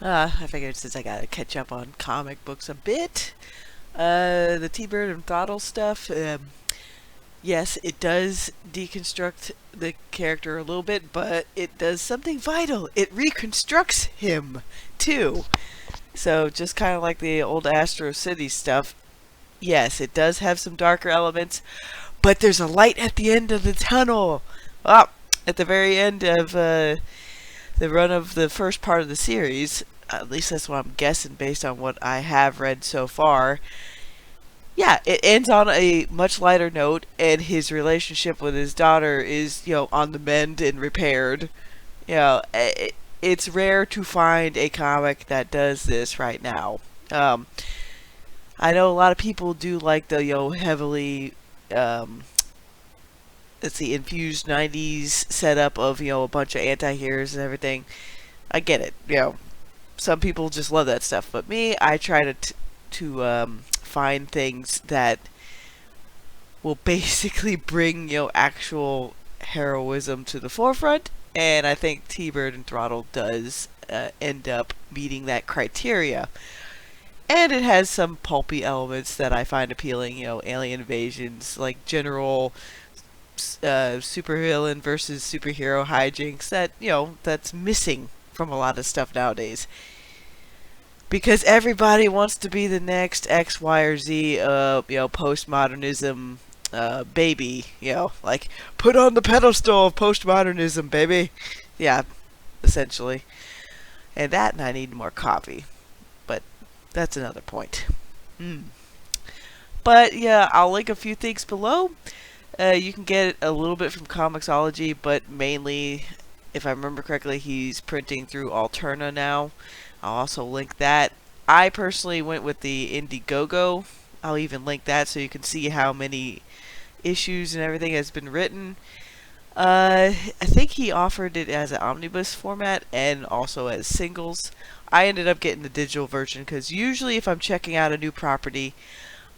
I figured since I gotta catch up on comic books a bit, the TBird and Throttle stuff, yes, it does deconstruct the character a little bit, but it does something vital. It reconstructs him, too. So, just kind of like the old Astro City stuff, yes, it does have some darker elements, but there's a light at the end of the tunnel. Ah, at the very end of the run of the first part of the series, at least that's what I'm guessing based on what I have read so far. Yeah, it ends on a much lighter note, and his relationship with his daughter is, on the mend and repaired. It's rare to find a comic that does this right now. I know a lot of people do like the, heavily, let's see, infused 90s setup of, a bunch of anti-heroes and everything. I get it, some people just love that stuff, but me, I try to find things that will basically bring, actual heroism to the forefront, and I think TBird and Throttle does end up meeting that criteria. And it has some pulpy elements that I find appealing, alien invasions, like general supervillain versus superhero hijinks that, that's missing from a lot of stuff nowadays. Because everybody wants to be the next X, Y, or Z, postmodernism baby, like, put on the pedestal of postmodernism, baby. Yeah, essentially. And I need more coffee. But that's another point. But yeah, I'll link a few things below. You can get a little bit from Comixology, but mainly, if I remember correctly, he's printing through Alterna now. I'll also link that. I personally went with the Indiegogo. I'll even link that so you can see how many issues and everything has been written. I think he offered it as an omnibus format and also as singles. I ended up getting the digital version because usually if I'm checking out a new property,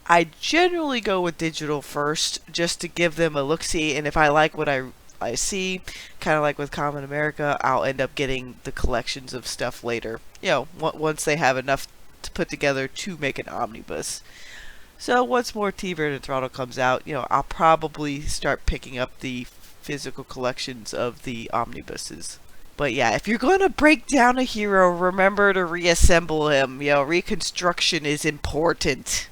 I generally go with digital first just to give them a look-see, and if I like what I see, kind of like with Common America, I'll end up getting the collections of stuff later. Once they have enough to put together to make an omnibus. So once more TBird and Throttle comes out, I'll probably start picking up the physical collections of the omnibuses. But yeah, if you're going to break down a hero, remember to reassemble him. Reconstruction is important.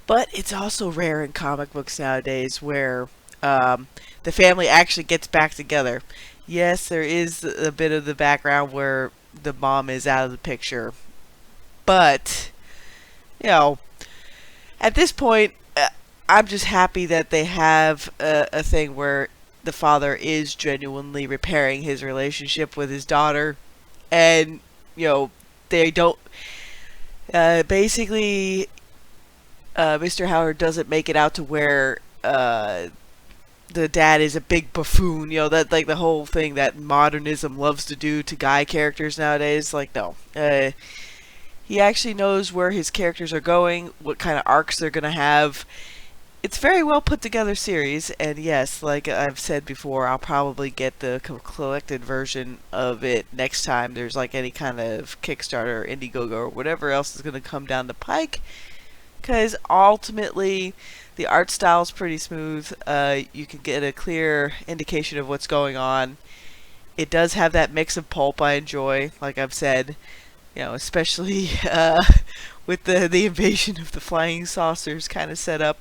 But it's also rare in comic books nowadays where the family actually gets back together. Yes, there is a bit of the background where the mom is out of the picture. But, at this point, I'm just happy that they have a thing where the father is genuinely repairing his relationship with his daughter. And, they don't... basically, Mr. Howard doesn't make it out to where the dad is a big buffoon, that like the whole thing that modernism loves to do to guy characters nowadays. Like, no. He actually knows where his characters are going, what kind of arcs they're going to have. It's very well put together series, and yes, like I've said before, I'll probably get the collected version of it next time there's like any kind of Kickstarter or Indiegogo or whatever else is going to come down the pike. Because ultimately, the art style is pretty smooth. You can get a clear indication of what's going on. It does have that mix of pulp I enjoy, like I've said. Especially with the invasion of the flying saucers kind of set up.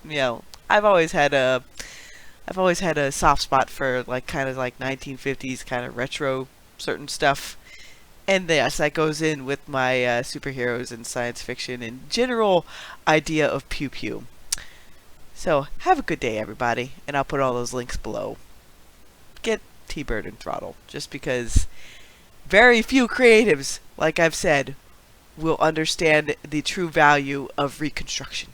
I've always had a soft spot for kind of like 1950s kind of retro certain stuff. And yes, that goes in with my superheroes and science fiction and general idea of pew pew. So, have a good day, everybody, and I'll put all those links below. Get TBird and Throttle, just because very few creatives, like I've said, will understand the true value of reconstruction.